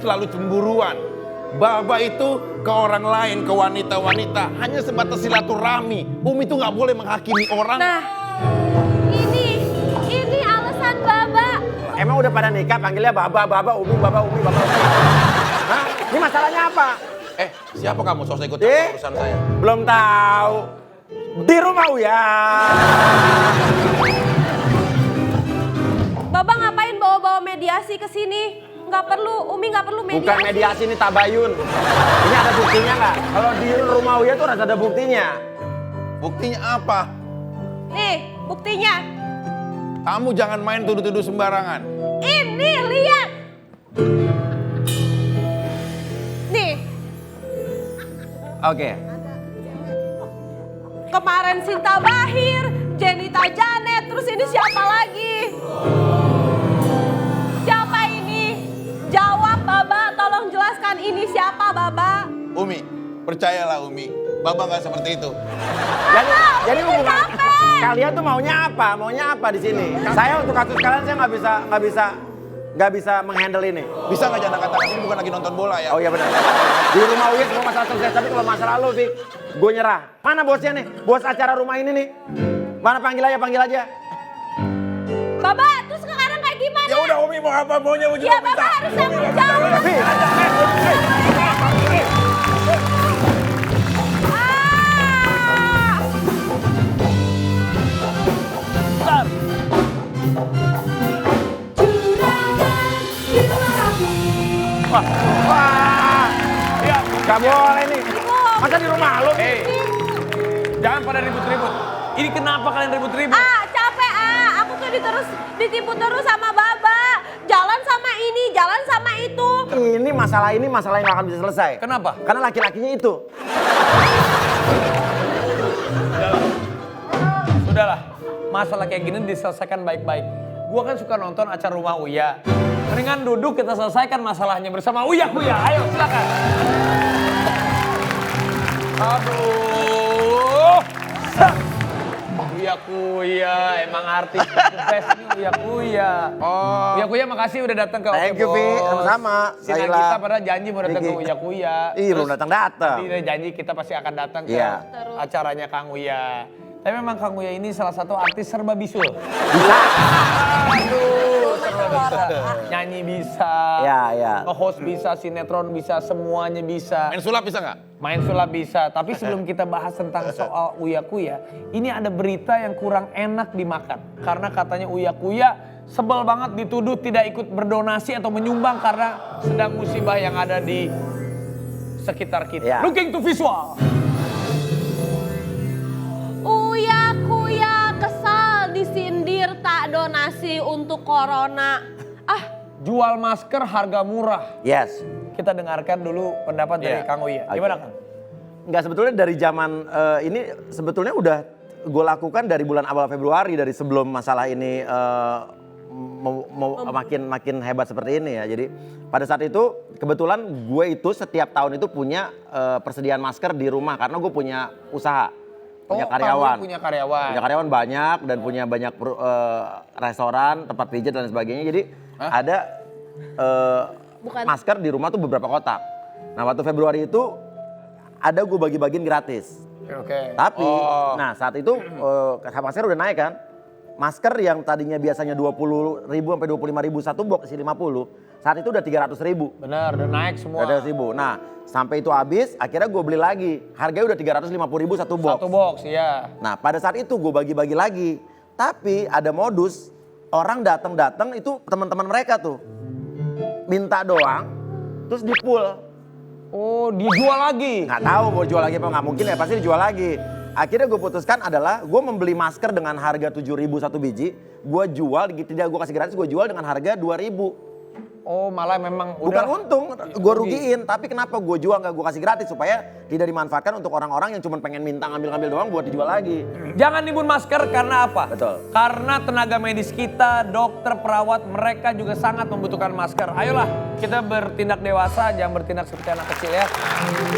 selalu cemburuan. Baba itu ke orang lain, ke wanita-wanita, hanya sebatas silaturahmi. Umi itu nggak boleh menghakimi orang. Nah, ini alasan Baba. Emang udah pada nikah panggilnya Baba, Umi, Baba, Umi. Hah? Ini masalahnya apa? Siapa kamu sosok ikut campur urusan saya? Belum tahu. Di rumah Uya. Baba ngapain bawa-bawa mediasi ke sini? Nggak perlu, Umi nggak perlu mediasi. Bukan mediasi, ini tabayun. Ini ada buktinya nggak? Kalau di rumah Uya tuh harus ada buktinya. Buktinya apa? Nih, buktinya. Kamu jangan main tuduh-tuduh sembarangan. Ini, lihat. Nih, Oke. kemarin Sinta Bahir, Jenita Janet, terus ini siapa lagi? Siapa ini? Jawab Baba, tolong jelaskan ini siapa Baba? Umi, percayalah Umi, Baba nggak seperti itu. Jadi Umi hubungan capek. kalian tuh maunya apa? Maunya apa di sini? Saya untuk kasus kalian saya nggak bisa menghandle ini. Bisa nggak jangan katakan ini bukan lagi nonton bola ya? Oh iya benar. Di rumah Uya semua masalah selesai, tapi kalau masalah lo, Vic, gue nyerah. Mana bosnya nih? Bos acara rumah ini nih. Mana panggil aja. Baba, terus sekarang kayak gimana? Ya udah Umi mau apa maunya Umi Ya Baba harus tanggung jawab. Wah, ya nggak boleh nih. Masa di rumah lo? Jangan pada ribut-ribut. Ini kenapa kalian ribut-ribut? Capek aku tuh ditipu terus sama Baba. Jalan sama ini, jalan sama itu. Ini masalah yang nggak akan bisa selesai. Kenapa? Karena laki-lakinya itu. Sudahlah, masalah kayak gini diselesaikan baik-baik. Gua kan suka nonton acara rumah Uya. Mendingan duduk kita selesaikan masalahnya bersama Uya. Ayo silakan. Aduh. Uya, emang artis best ini Uya. Oh. Uya makasih udah datang ke Thank you, Vi. Sama-sama. Sinang Laila. kita pada janji mau datang ke Vicky. Uya. Ih, belum datang. Dia janji kita pasti akan datang ke Iya. acaranya Kang Uya. Tapi memang Kang Uya ini salah satu artis serba bisul. Bisa. Aduh, serba bisa. Nyanyi bisa, Ya. nge-host bisa, sinetron bisa, semuanya bisa. Main sulap bisa nggak? Main sulap bisa. Tapi sebelum kita bahas tentang soal Uya Kuya, ini ada berita yang kurang enak dimakan. Karena katanya Uya Kuya sebel banget dituduh tidak ikut berdonasi atau menyumbang karena sedang musibah yang ada di sekitar kita. Ya. Looking to visual. Uya Kuya kesal disindir tak donasi untuk corona. Jual masker harga murah. Yes. Kita dengarkan dulu pendapat dari Iya. Kang Uya. Gimana Kang? Enggak, sebetulnya dari zaman ini sebetulnya udah gue lakukan dari bulan awal Februari, dari sebelum masalah ini makin hebat seperti ini ya. Jadi pada saat itu kebetulan gue itu setiap tahun itu punya persediaan masker di rumah karena gue punya usaha, punya karyawan. Punya karyawan. Punya karyawan banyak dan punya banyak restoran, tempat pijat dan sebagainya. Jadi ada masker di rumah tuh beberapa kotak. Nah waktu Februari itu ada gue bagi-bagiin gratis. Oke. Tapi, nah saat itu masker udah naik kan. Masker yang tadinya biasanya 20.000 sampai 25.000 satu box isi 50, saat itu udah 300.000. Benar, udah naik semua. 300.000. Nah sampai itu habis, akhirnya gue beli lagi. Harganya udah 350.000 satu box. Satu box, iya. Nah pada saat itu gue bagi-bagi lagi. Tapi ada modus, orang datang itu teman-teman mereka tuh. Minta doang, terus di-pull. Oh, dijual lagi? Nggak tahu gue jual lagi apa nggak mungkin ya, pasti dijual lagi. Akhirnya gue putuskan adalah gue membeli masker dengan harga 7.000 satu biji. Gue jual, tidak gue kasih gratis, gue jual dengan harga 2.000. Oh malah memang Bukan udah untung, gue rugiin. Tapi kenapa gue jual nggak gue kasih gratis supaya tidak dimanfaatkan untuk orang-orang yang cuma pengen minta ngambil-ngambil doang buat dijual lagi. Jangan nimbun masker karena apa? Betul. Karena tenaga medis kita, dokter, perawat, mereka juga sangat membutuhkan masker. Ayolah kita bertindak dewasa, jangan bertindak seperti anak kecil ya.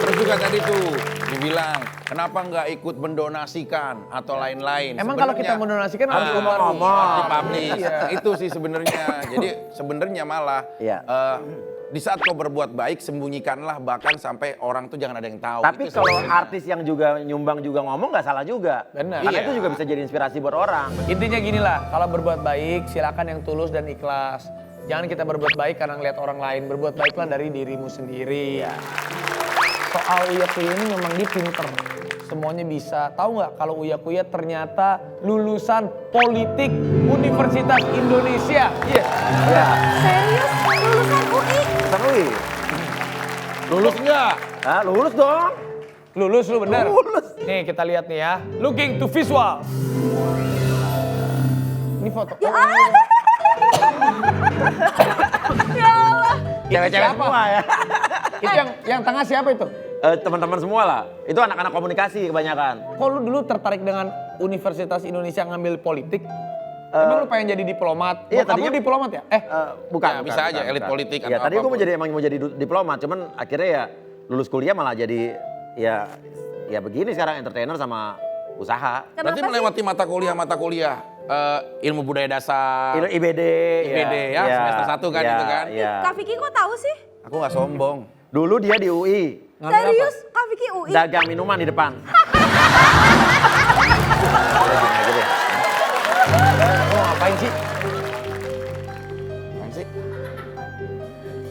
Terus juga tadi tuh dibilang kenapa nggak ikut mendonasikan atau lain-lain. Emang kalau kita mendonasikan harus ngomong. Publish. Iya. Itu sih sebenarnya. Jadi sebenarnya malah Iya. Di saat kau berbuat baik, sembunyikanlah bahkan sampai orang tuh jangan ada yang tahu. Tapi Itu kalau sebenarnya. artis yang juga nyumbang juga ngomong nggak salah juga. Benar. Karena Iya. itu juga bisa jadi inspirasi buat orang. Intinya gini lah, kalau berbuat baik silakan yang tulus dan ikhlas. Jangan kita berbuat baik karena ngeliat orang lain, berbuat baiklah dari dirimu sendiri. Soal Uya Kuya ini memang dia pinter, semuanya bisa. Tahu nggak kalau Uya Kuya ternyata lulusan politik Universitas Indonesia. Iya. Ya. Serius? Lulusan UI? Bukan UI. Lulus nggak? Ah, lulus dong. Lulus lu bener. Lulus. Nih kita lihat nih ya, looking to visual. Ini foto. Ya Allah. Cewek-cewek siapa? semua ya. Itu yang tengah siapa itu? Teman-teman semua lah. Itu anak-anak komunikasi kebanyakan. Kok lu dulu tertarik dengan Universitas Indonesia ngambil politik? Emang lu pengen jadi diplomat? Iya, Bokap lu tadinya- diplomat ya? Bukan. Ya, bisa aja, elit politik Ya, atau tadi gue apapun. emang mau jadi diplomat, cuman akhirnya ya lulus kuliah malah jadi ya begini sekarang, entertainer sama usaha. Berarti Kenapa sih? melewati mata kuliah ilmu budaya dasar. IBD, IBD ya, semester 1 kan itu kan? Iya. Kak Vicky kok tahu sih? Aku nggak sombong. Dulu dia di UI, Ngambil Serius? Kak Vicky UI? dagang minuman di depan. Lu ngapain sih? Apaan sih?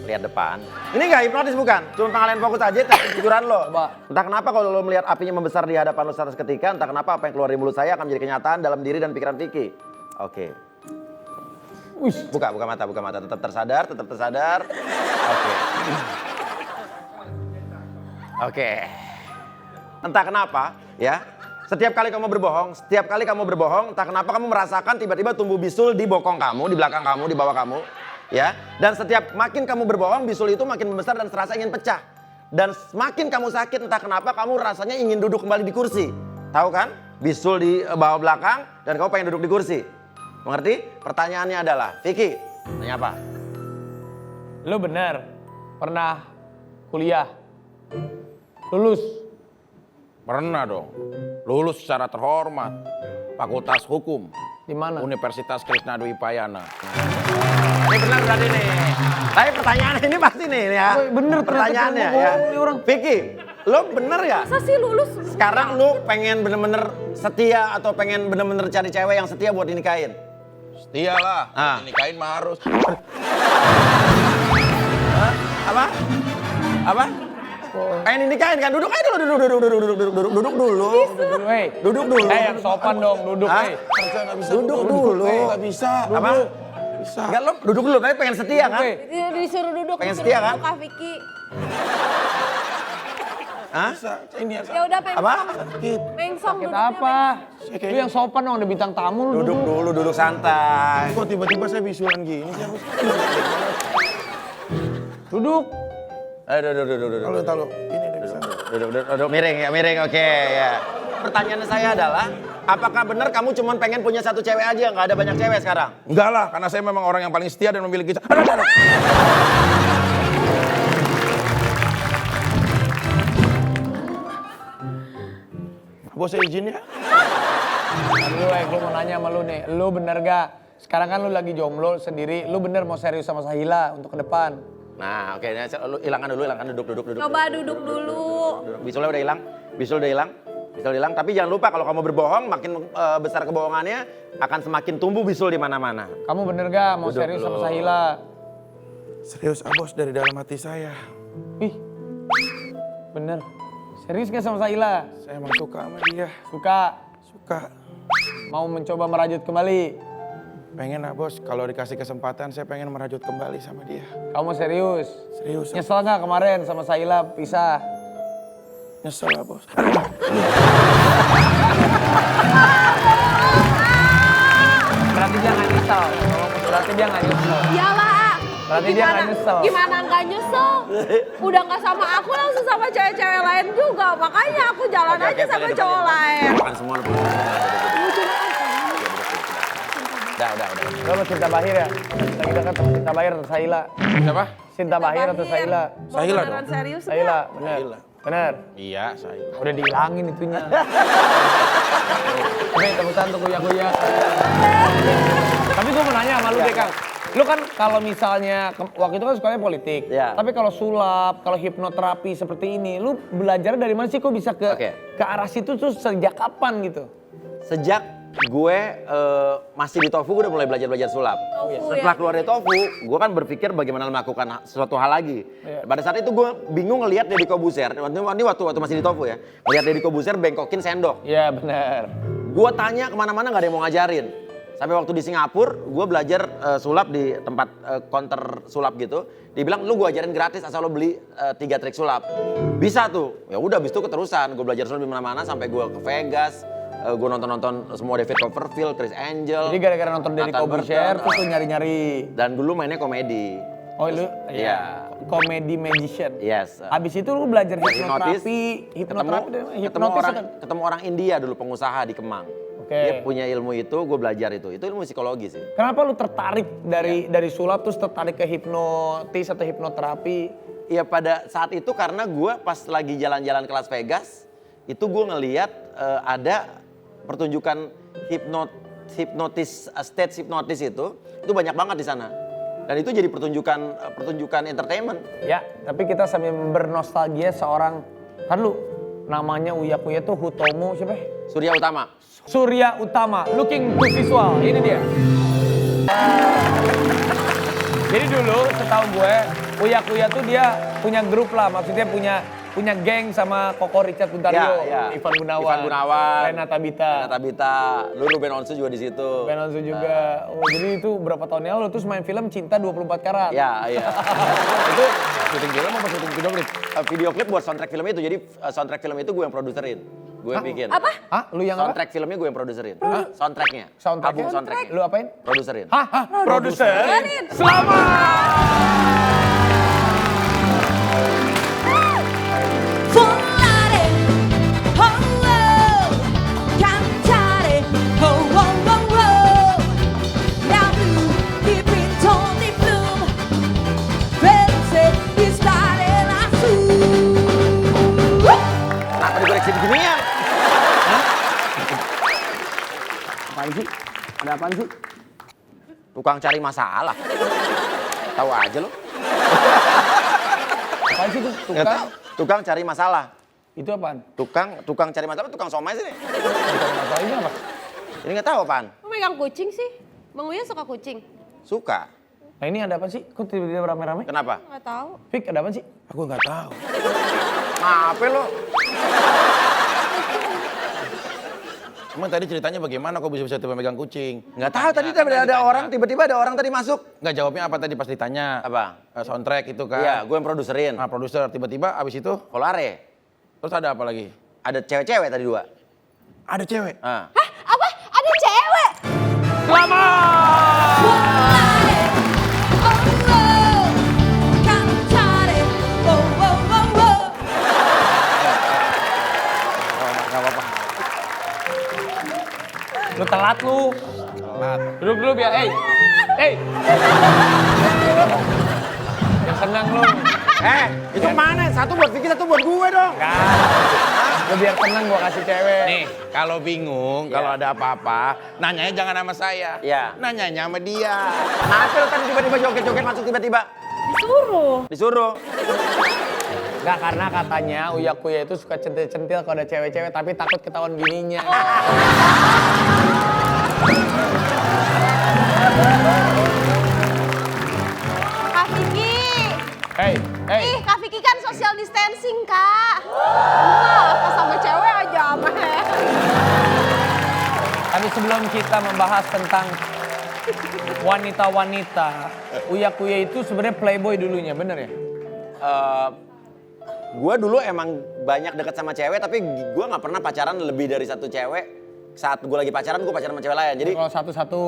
Lihat depan. Ini nggak hipnotis bukan? Cuma pengalihan fokus aja, tes kejujuran lo. Coba. Entah kenapa kalau lo melihat apinya membesar di hadapan lo seketika, entah kenapa apa yang keluar dari mulut saya akan menjadi kenyataan dalam diri dan pikiran Vicky. Oke. Wih, Buka mata. Tetap tersadar. Oke. Oke. Entah kenapa, ya. Setiap kali kamu berbohong, entah kenapa kamu merasakan tiba-tiba tumbuh bisul di bokong kamu, di belakang kamu, di bawah kamu, ya. Dan setiap makin kamu berbohong, bisul itu makin membesar dan serasa ingin pecah. Dan semakin kamu sakit, entah kenapa kamu rasanya ingin duduk kembali di kursi. Tahu kan? Bisul di bawah belakang dan kamu pengen duduk di kursi. Mengerti? Pertanyaannya adalah, Vicky, tanya apa? lu bener pernah kuliah, lulus. Pernah dong. Lulus secara terhormat. Fakultas Hukum. Di mana? Universitas Krishna Dwi Payana. Ini benar berarti nih. Tapi pertanyaan ini pasti nih ya. Oh, bener, ternyata pertanyaannya kamu ya. bohong nih orang. Vicky, lo bener ya? Masa sih lulus? Sekarang lo pengen bener-bener setia atau pengen bener-bener cari cewek yang setia buat dinikahin? Setia lah. Ah. Nikahin mah harus. Apa? Apa? Pengen dinikahin kan? Duduk aja dulu, duduk dulu. Hei, Duduk dulu. yang sopan dong, duduk. Hah? Hei. Duduk dulu. Nggak bisa. Apa? Bisa. Enggak, lo duduk dulu, tapi pengen setia kan? Oke. Disuruh duduk, Pengen disuruh setia, duduk, kan? Kak Vicky. Hah? Ini Ya udah Apa? pengsong Sakit duduknya, apa? Lu yang sopan dong, ada bintang tamu lu Duduk dulu, duduk santai. Kok tiba-tiba saya bisulan gini sih? Duduk. Ayo, duduk. Tahu. Ini deh bisa. Duduk, miring, oke ya. Pertanyaan saya adalah, apakah benar kamu cuma pengen punya satu cewek aja, nggak ada banyak cewek sekarang? Enggak lah, karena saya memang orang yang paling setia dan memiliki... Bos saya izin ya. Lu, gue mau nanya sama lu nih, lu bener gak? Sekarang kan lu lagi jomblo sendiri, lu bener mau serius sama Sahila untuk ke depan? Nah, oke, lu hilangkan duduk. Coba duduk dulu. Bisulnya udah hilang, bisul udah hilang. Tapi jangan lupa kalau kamu berbohong, makin besar kebohongannya akan semakin tumbuh bisul di mana-mana. Kamu bener gak mau Duduk serius dulu. sama Sahila? Serius bos dari dalam hati saya. Ih, bener. Serius gak sama Sahila? Saya emang suka sama dia. Suka, mau mencoba merajut kembali? Pengen lah bos, kalau dikasih kesempatan saya pengen merajut kembali sama dia. Kamu mau serius? Serius. Nyesel gak kemarin sama Sahila pisah? Nyesel lah bos. Berarti dia gak nyesel. Berarti dia gak nyesel. Iyalah. Berarti dia nggak nyesel. Gimana nggak nyesel? Udah nggak sama aku langsung sama cewek-cewek lain juga. Makanya aku jalan aja sama cowok lain. Makan semua lu. Udah. Lu sama Cinta Bahir ya? Lagi dekat sama Cinta Bahir atau Sahila? Siapa? Cinta Bahir atau Sahila? Mau Sahila beneran dong. serius Sahila, nggak? bener. Sahila. Bener. Iya, saya. Udah dihilangin itunya. Oke, tepuk tangan untuk Uya. Tapi gue mau nanya sama lu deh, Kang. Lu kan kalau misalnya waktu itu kan sukanya politik. Iya. Tapi kalau sulap, kalau hipnoterapi seperti ini, lu belajar dari mana sih kok bisa ke arah situ tuh sejak kapan gitu? Sejak gue masih di Tofu, gue udah mulai belajar sulap. Setelah keluar dari Tofu, gue kan berpikir bagaimana melakukan sesuatu hal lagi. Pada saat itu gue bingung ngelihat Deddy Kobuser. Ini waktu masih di Tofu ya. Ngelihat Deddy Kobuser bengkokin sendok. Iya benar. Gue tanya kemana-mana gak ada yang mau ngajarin. Sampai waktu di Singapura, gue belajar sulap di tempat counter sulap gitu. Dibilang lu gue ajarin gratis asal lo beli 3 trik sulap. Bisa tuh. Ya udah, abis itu keterusan. Gue belajar sulap di mana-mana sampai gue ke Vegas. Gue nonton semua David Copperfield, Chris Angel. Jadi gara-gara nonton Deddy Nathan Kobuser Burton, tuh tuh nyari-nyari. Dan dulu mainnya komedi. Oh lu? Iya. Komedi magician. Yes. Abis itu lu belajar Hipnotis, hipnoterapi. ketemu orang India dulu, pengusaha di Kemang. Oke. Dia punya ilmu itu, gue belajar itu. Itu ilmu psikologi sih. Kenapa lu tertarik dari sulap terus tertarik ke hipnotis atau hipnoterapi? Iya, pada saat itu karena gue pas lagi jalan-jalan ke Las Vegas, itu gue ngeliat ada pertunjukan hipnotis, stage hipnotis itu banyak banget di sana. Dan itu jadi pertunjukan entertainment. Ya, tapi kita sambil bernostalgia seorang, kan lu namanya Uya Kuya tuh Hutomo siapa? Surya Utama. Surya Utama, looking to visual, ini dia. Jadi dulu setahu gue, Uya Kuya tuh dia punya grup lah, maksudnya punya geng sama Koko Richard Puntario, Ivan Gunawan, Renata Bita, lu Ruben Onsu juga di situ. Ben Onsu juga. Oh, jadi itu berapa tahun yang lalu terus main film Cinta 24 Karat. Iya. Itu syuting film apa syuting video klip? Video klip buat soundtrack film itu. Jadi soundtrack film itu gue yang produserin. Gue yang bikin. Apa? Hah? Lu yang apa? Soundtrack filmnya gue yang produserin. Soundtracknya. Soundtracknya? Album soundtracknya. Lu apain? Produserin. Hah? Produser? Selamat! Volare, oh oh, cantare, oh oh oh oh. Now blue, deep in Tony Bloom, verde di stare lassù. Kenapa dikoreksi beginian? Apaan sih? Ada apaan sih? Tukang cari masalah. Tahu aja lo. Apaan sih itu? Nggak tahu. Tukang cari masalah. Itu apaan? Tukang cari masalah, tukang somai sih nih. Masalah ini apa? Ini nggak tahu apaan. Lu megang kucing sih? Bang Uya suka kucing? Suka. Nah ini ada apa sih? Kok tiba-tiba rame-rame? Kenapa? Nggak tahu. Fik, ada apa sih? Aku nggak tahu. Apa lo? Emang tadi ceritanya bagaimana kok bisa tiba megang kucing? Nggak tahu tadi tiba-tiba ada orang tadi masuk. Nggak jawabnya apa tadi pas ditanya? Apa? Soundtrack itu kan? Iya, gue yang produserin. Nah, produser tiba-tiba abis itu Volare. terus ada apa lagi? Ada cewek-cewek tadi 2. Ada cewek. Ah. Hah? Apa? Ada cewek? Selamat! Volare, oh oh, cantare, oh oh oh oh. Nggak apa-apa. Lu telat lu. Telat. Duduk dulu biar, hey. Yang tenang lu. Itu mana? Satu buat Vicky, satu buat gue dong. Lu biar tenang gua kasih cewek. Nih, kalau bingung, kalau ada apa-apa, nanyanya jangan sama saya. Iya. Nanyanya sama dia. Kenapa lo tadi tiba-tiba joget-joget masuk tiba-tiba? Disuruh. Enggak, karena katanya Uya Kuya itu suka centil-centil kalau ada cewek-cewek tapi takut ketahuan bininya. Kak Vicky. Hey. Ih, Kak Vicky kan social distancing, Kak. Wah, sama cewek aja, meh. Tapi sebelum kita membahas tentang wanita-wanita, Uya Kuya itu sebenarnya playboy dulunya, bener ya? Gue dulu emang banyak deket sama cewek, tapi gue nggak pernah pacaran lebih dari satu cewek. Saat gue lagi pacaran, gue pacaran sama cewek lain. Jadi, Kalau satu-satu.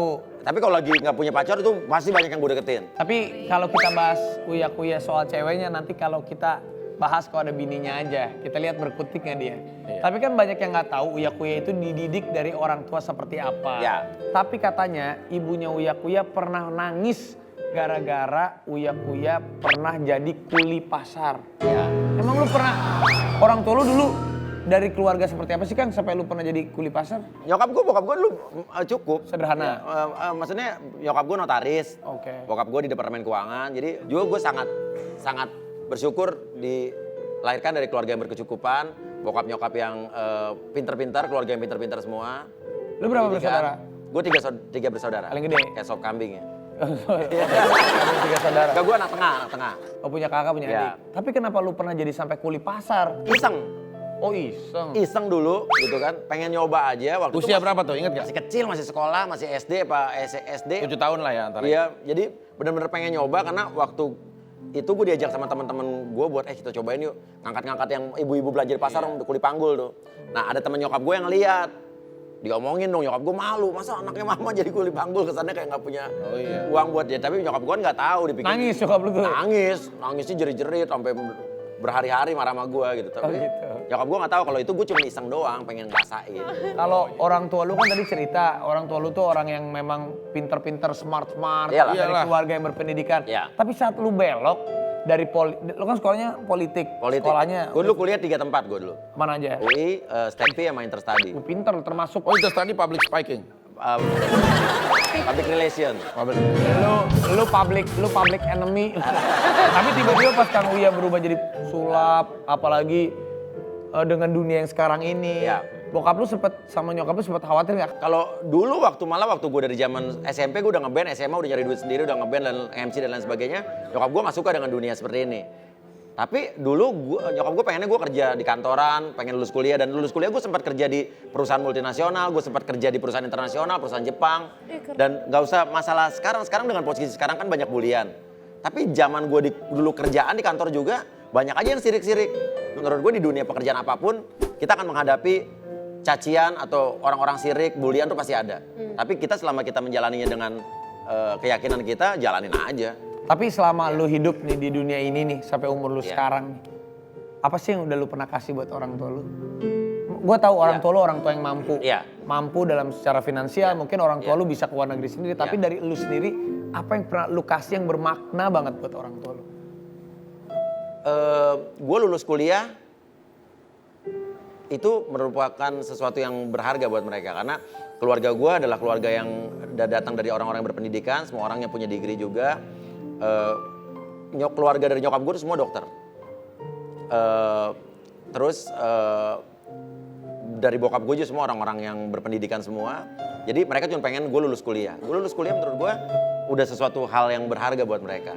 tapi kalau lagi nggak punya pacar itu pasti banyak yang gue deketin. Tapi kalau kita bahas Uya Kuya soal ceweknya, nanti kalau kita bahas kalau ada bininya aja. Kita lihat berkutik nggak dia. Tapi kan banyak yang nggak tahu Uya Kuya itu dididik dari orang tua seperti apa. Ya. Tapi katanya ibunya Uya Kuya pernah nangis gara-gara Uya Kuya pernah jadi kuli pasar. Ya. Emang lu pernah, orang tua lu dulu dari keluarga seperti apa sih Kang sampai lu pernah jadi kuli pasar? Nyokap gue, bokap gue dulu cukup. Sederhana. Ya, maksudnya nyokap gue notaris, Oke. bokap gue di departemen keuangan. Jadi juga gue sangat bersyukur dilahirkan dari keluarga yang berkecukupan, bokap nyokap yang pinter-pinter, keluarga yang pinter-pinter semua. Lu berapa bersaudara? Gue tiga bersaudara. Paling gede? Kayak sop kambing ya. Kami 3 saudara. Enggak, gue anak tengah. Oh punya kakak, punya Iya. adik. Tapi kenapa lu pernah jadi sampai kuli pasar? Iseng. Oh iseng. Iseng dulu gitu kan, pengen nyoba aja waktu Usia itu berapa tuh, inget gak? masih kecil, masih sekolah, masih SD apa SD. 7 tahun lah ya antara. Iya, jadi benar-benar pengen nyoba karena waktu itu gue diajak sama teman-teman gue buat kita cobain yuk ngangkat-ngangkat yang ibu-ibu belanja di pasar kuli panggul tuh. Nah ada teman nyokap gue yang ngeliat, diomongin dong, nyokap gue malu, masa anaknya mama jadi kuli panggul, kesannya kayak nggak punya uang buat dia. Tapi nyokap gue nggak tahu, dipikir Nangis nyokap lu tuh? nangisnya jerit-jerit sampai berhari-hari marah sama gue gitu. Tapi gitu. nyokap gue nggak tahu kalau itu gue cuma iseng doang, pengen ngerasain. Kalau orang tua lu kan tadi cerita, orang tua lu tuh orang yang memang pinter-pinter, smart-smart, Iyalah. dari Iyalah. keluarga yang berpendidikan. Iya. Tapi saat lu belok dari lu kan sekolahnya politik. Sekolahnya Gue dulu kuliah 3 tempat gue dulu. mana aja? UI, STEPI sama Interstudy. Lu pinter, lu termasuk Oh itu tadi public speaking. Public relation. lu public enemy. Tapi tiba-tiba pas Kang Uya berubah jadi sulap, apalagi dengan dunia yang sekarang ini. Iya. Bokap lu sama nyokap lu sempet khawatir nggak? Kalau dulu waktu gue dari zaman SMP gue udah ngeband, SMA udah nyari duit sendiri, udah ngeband dan MC dan lain sebagainya. Nyokap gue nggak suka dengan dunia seperti ini. Tapi dulu nyokap gue pengennya gue kerja di kantoran, pengen lulus kuliah, dan lulus kuliah gue sempat kerja di perusahaan multinasional, gue sempat kerja di perusahaan internasional, perusahaan Jepang. Dan nggak usah masalah sekarang dengan posisi sekarang kan banyak bulian. Tapi zaman gue dulu kerjaan di kantor juga banyak aja yang sirik-sirik. Menurut gue di dunia pekerjaan apapun kita akan menghadapi cacian atau orang-orang sirik, bulian tuh pasti ada. Tapi kita selama kita menjalaninya dengan keyakinan kita, jalanin aja. Tapi selama lu hidup nih di dunia ini nih sampai umur lu Iya. sekarang nih, apa sih yang udah lu pernah kasih buat orang tua lu? Gue tahu orang Iya. tua lu orang tua yang mampu, Iya. mampu dalam secara finansial. Mungkin orang tua Iya. lu bisa ke luar negeri sendiri. Tapi Iya. dari lu sendiri, apa yang pernah lu kasih yang bermakna banget buat orang tua lu? Gue lulus kuliah itu merupakan sesuatu yang berharga buat mereka karena keluarga gue adalah keluarga yang datang dari orang-orang yang berpendidikan, semua orangnya punya degree juga. Keluarga dari nyokap gue itu semua dokter. Terus dari bokap gue juga semua orang-orang yang berpendidikan semua. Jadi mereka cuma pengen gue lulus kuliah. Gue lulus kuliah menurut gue udah sesuatu hal yang berharga buat mereka.